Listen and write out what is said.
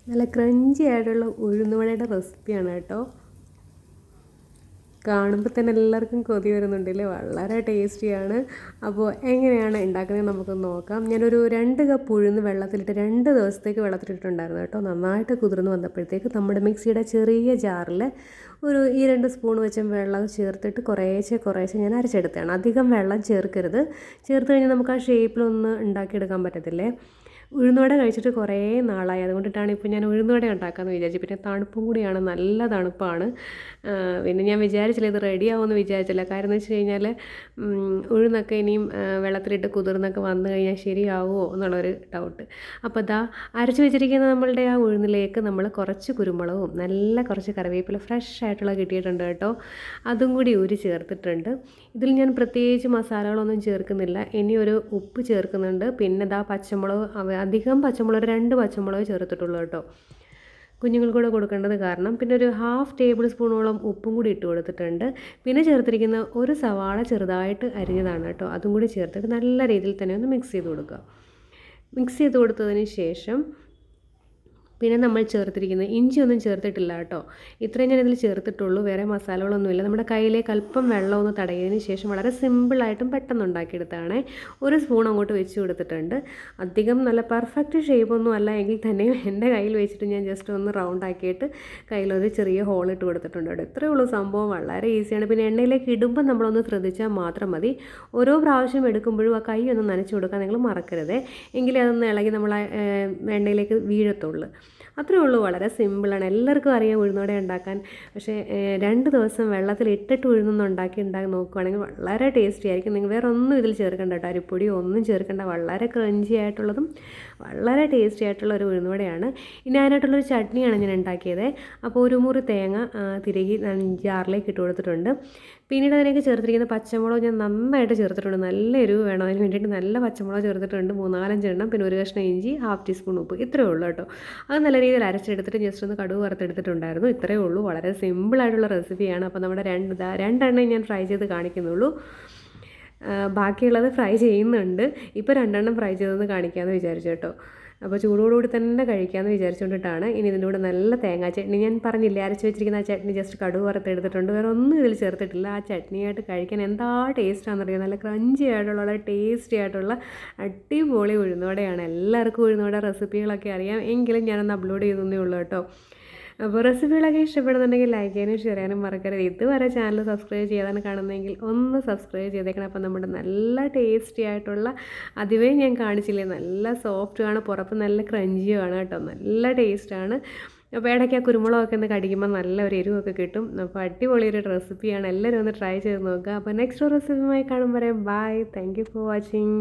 നല്ല ക്രഞ്ചി ആയിട്ടുള്ള ഉഴുന്നുവടയുടെ റെസിപ്പിയാണ് കേട്ടോ. കാണുമ്പോൾ തന്നെ എല്ലാവർക്കും കൊതി വരുന്നുണ്ടല്ലേ, വളരെ ടേസ്റ്റിയാണ്. അപ്പോൾ എങ്ങനെയാണ് ഉണ്ടാക്കുന്നത് നമുക്കൊന്ന് നോക്കാം. ഞാനൊരു 2 കപ്പ് ഉഴുന്ന് വെള്ളത്തിലിട്ട് 2 ദിവസത്തേക്ക് വെള്ളത്തിലിട്ടുണ്ടായിരുന്നു കേട്ടോ. നന്നായിട്ട് കുതിർന്ന് വന്നപ്പോഴത്തേക്ക് നമ്മുടെ മിക്സിയുടെ ചെറിയ ജാറിൽ ഒരു 2 സ്പൂൺ വെച്ച് വെള്ളം ചേർത്തിട്ട് കുറേശ്ശെ ഞാൻ അരച്ചെടുത്തതാണ്. അധികം വെള്ളം ചേർക്കരുത്. ചേർത്ത് കഴിഞ്ഞാൽ നമുക്ക് ആ ഷേപ്പിലൊന്ന് ഉണ്ടാക്കിയെടുക്കാൻ പറ്റത്തില്ലേ. ഉഴുന്നുവട കഴിച്ചിട്ട് കുറേ നാളായി, അതുകൊണ്ടിട്ടാണ് ഇപ്പോൾ ഞാൻ ഉഴുന്നുവട ഉണ്ടാക്കാമെന്ന് വിചാരിച്ചു. പിന്നെ തണുപ്പും കൂടിയാണ്, നല്ല തണുപ്പാണ്. പിന്നെ ഞാൻ വിചാരിച്ചില്ല ഇത് റെഡി ആവുമെന്ന് വിചാരിച്ചില്ല. കാരണം എന്ന് വെച്ച് കഴിഞ്ഞാൽ ഉഴുന്നൊക്കെ ഇനിയും വെള്ളത്തിലിട്ട് കുതിർന്നൊക്കെ വന്നു കഴിഞ്ഞാൽ ശരിയാവുമോ എന്നുള്ളൊരു ഡൗട്ട്. അപ്പോൾ ദാ അരച്ച് വെച്ചിരിക്കുന്ന നമ്മളുടെ ആ ഉഴുന്നിലേക്ക് നമ്മൾ കുറച്ച് കുരുമുളകും നല്ല കുറച്ച് കറിവേപ്പില ഫ്രഷ് ആയിട്ടുള്ള കിട്ടിയിട്ടുണ്ട് കേട്ടോ. അതും കൂടി ചേർത്തിട്ടുണ്ട്. ഇതിൽ ഞാൻ പ്രത്യേകിച്ച് മസാലകളൊന്നും ചേർക്കുന്നില്ല. ഇനി ഒരു ഉപ്പ് ചേർക്കുന്നുണ്ട്. പിന്നെ ദാ പച്ചമുളക്, അധികം പച്ചമുളക് 2 പച്ചമുളക് ചേർത്തിട്ടുള്ളൂ കേട്ടോ, കുഞ്ഞുങ്ങൾക്കൂടെ കൊടുക്കേണ്ടത് കാരണം. പിന്നെ ഒരു 1/2 ടേബിൾ സ്പൂണോളം ഉപ്പും കൂടി ഇട്ട് കൊടുത്തിട്ടുണ്ട്. പിന്നെ ചേർത്തിരിക്കുന്ന ഒരു സവാള ചെറുതായിട്ട് അരിഞ്ഞതാണ് കേട്ടോ, അതും കൂടി ചേർത്തിട്ട് നല്ല രീതിയിൽ തന്നെ ഒന്ന് മിക്സ് ചെയ്ത് കൊടുക്കുക. മിക്സ് ചെയ്ത് കൊടുത്തതിന് ശേഷം പിന്നെ നമ്മൾ ചേർത്തിരിക്കുന്നത് ഇഞ്ചിയൊന്നും ചേർത്തിട്ടില്ല കേട്ടോ. ഇത്രയും ഞാനിതിൽ ചേർത്തിട്ടുള്ളൂ, വേറെ മസാലകളൊന്നുമില്ല. നമ്മുടെ കയ്യിലേക്ക് അല്പം വെള്ളം ഒന്ന് തടയിയതിന് ശേഷം വളരെ സിമ്പിളായിട്ടും പെട്ടെന്ന് ഉണ്ടാക്കിയെടുത്താണ്. 1 സ്പൂൺ അങ്ങോട്ട് വെച്ച് കൊടുത്തിട്ടുണ്ട്. അധികം നല്ല പെർഫെക്റ്റ് ഷേപ്പൊന്നും അല്ല എങ്കിൽ തന്നെയും എൻ്റെ കയ്യിൽ വെച്ചിട്ട് ഞാൻ ജസ്റ്റ് ഒന്ന് റൗണ്ട് ആക്കിയിട്ട് കയ്യിലൊരു ചെറിയ ഹോൾ ഇട്ട് കൊടുത്തിട്ടുണ്ട് കേട്ടോ. ഇത്രയേ ഉള്ളൂ സംഭവം, വളരെ ഈസിയാണ്. പിന്നെ എണ്ണയിലേക്ക് ഇടുമ്പോൾ നമ്മളൊന്ന് ശ്രദ്ധിച്ചാൽ മാത്രം മതി. ഓരോ പ്രാവശ്യം എടുക്കുമ്പോഴും ആ കൈ ഒന്ന് നനച്ച് കൊടുക്കാൻ നിങ്ങൾ മറക്കരുത്, എങ്കിലേ അതൊന്ന് ഇളകി നമ്മൾ എണ്ണയിലേക്ക് വീഴത്തുള്ളൂ. അത്രയേ ഉള്ളൂ, വളരെ സിമ്പിളാണ്. എല്ലാവർക്കും അറിയാം ഉഴുന്നുവട ഉണ്ടാക്കാൻ. പക്ഷേ 2 ദിവസം വെള്ളത്തിൽ ഇട്ടിട്ട് ഉണ്ടാക്കി നോക്കുകയാണെങ്കിൽ വളരെ ടേസ്റ്റി ആയിരിക്കും. നിങ്ങൾ വേറെ ഒന്നും ഇതിൽ ചേർക്കേണ്ട കേട്ടോ, അരിപ്പൊടിയോ ഒന്നും ചേർക്കേണ്ട. വളരെ ക്രഞ്ചി ആയിട്ടുള്ളതും വളരെ ടേസ്റ്റി ആയിട്ടുള്ള ഒരു ഉഴുന്നുവടയാണ്. ഇനി അതിനായിട്ടുള്ളൊരു ചട്നിയാണ് ഞാൻ ഉണ്ടാക്കിയത്. അപ്പോൾ ഒരു മുറി തേങ്ങ തിരുകി ജാറിലേക്ക് ഇട്ട് കൊടുത്തിട്ടുണ്ട്. പിന്നീട് അതിലേക്ക് ചേർത്തിരിക്കുന്ന പച്ചമുളക് ഞാൻ നന്നായിട്ട് ചേർത്തിട്ടുണ്ട്. നല്ല എരിവ് വേണം, അതിന് വേണ്ടിയിട്ട് നല്ല പച്ചമുളക് ചേർത്തിട്ടുണ്ട്, 3-4 എണ്ണം. പിന്നെ ഒരു കഷ്ണം ഇഞ്ചി, 1/2 ടീസ്പൂൺ ഉപ്പ്, ഇത്രയേ ഉള്ളൂ കേട്ടോ. അത് നല്ല രീതിയിൽ അരച്ചെടുത്തിട്ട് ജസ്റ്റ് ഒന്ന് കടുക് വറുത്തെടുത്തിട്ടുണ്ടായിരുന്നു. ഇത്രയേ ഉള്ളൂ, വളരെ സിമ്പിളായിട്ടുള്ള റെസിപ്പിയാണ്. അപ്പോൾ നമ്മുടെ 2 ഞാൻ ഫ്രൈ ചെയ്ത് കാണിക്കുന്നുള്ളൂ, ബാക്കിയുള്ളത് ഫ്രൈ ചെയ്യുന്നുണ്ട്. ഇപ്പോൾ 2 ഫ്രൈ ചെയ്തെന്ന് കാണിക്കാമെന്ന് വിചാരിച്ചു കേട്ടോ. അപ്പോൾ ചൂടോടുകൂടി തന്നെ കഴിക്കാമെന്ന് വിചാരിച്ചുകൊണ്ടിട്ടാണ്. ഇനി ഇതിൻ്റെ കൂടെ നല്ല തേങ്ങാ ചട്നി, ഞാൻ പറഞ്ഞില്ലേ അരച്ച് വെച്ചിരിക്കുന്ന ആ ചട്നി ജസ്റ്റ് കടുക് വറുത്തെടുത്തിട്ടുണ്ട്, വേറെ ഒന്നും ഇതിൽ ചേർത്തിട്ടില്ല. ആ ചട്നിയായിട്ട് കഴിക്കാൻ എന്താ ടേസ്റ്റാണെന്നറിയാം. നല്ല ക്രഞ്ചി ആയിട്ടുള്ള ടേസ്റ്റി ആയിട്ടുള്ള അടിപൊളി ഉഴുന്നുവടയാണ്. എല്ലാവർക്കും ഉഴുന്നുവട റെസിപ്പികളൊക്കെ അറിയാം, എങ്കിലും ഞാനൊന്ന് അപ്ലോഡ് ചെയ്തേ ഉള്ളൂ കേട്ടോ. അപ്പോൾ റെസിപ്പികളൊക്കെ ഇഷ്ടപ്പെടുന്നുണ്ടെങ്കിൽ ലൈക്ക് ചെയ്യാനും ഷെയർ ചെയ്യാനും മറക്കരുത്. ഇതുവരെ ചാനൽ സബ്സ്ക്രൈബ് ചെയ്യാതാണ് കാണുന്നതെങ്കിൽ ഒന്ന് സബ്സ്ക്രൈബ് ചെയ്തേക്കണം. അപ്പോൾ നമ്മുടെ നല്ല ടേസ്റ്റി ആയിട്ടുള്ള, അതുവേ ഞാൻ കാണിച്ചില്ലേ, നല്ല സോഫ്റ്റുമാണ്, പുറത്ത് നല്ല ക്രഞ്ചിയുമാണ് കേട്ടോ, നല്ല ടേസ്റ്റാണ്. അപ്പോൾ ഇടയ്ക്ക് ആ കുരുമുളകൊക്കെ ഒന്ന് കടിക്കുമ്പോൾ നല്ല ഒരു എരിവൊക്കെ കിട്ടും. അപ്പോൾ അടിപൊളി ഒരു റെസിപ്പിയാണ്, എല്ലാവരും ഒന്ന് ട്രൈ ചെയ്ത് നോക്കുക. അപ്പോൾ നെക്സ്റ്റ് റെസിപ്പിയുമായി കാണുമ്പോൾ bye, thank you for watching.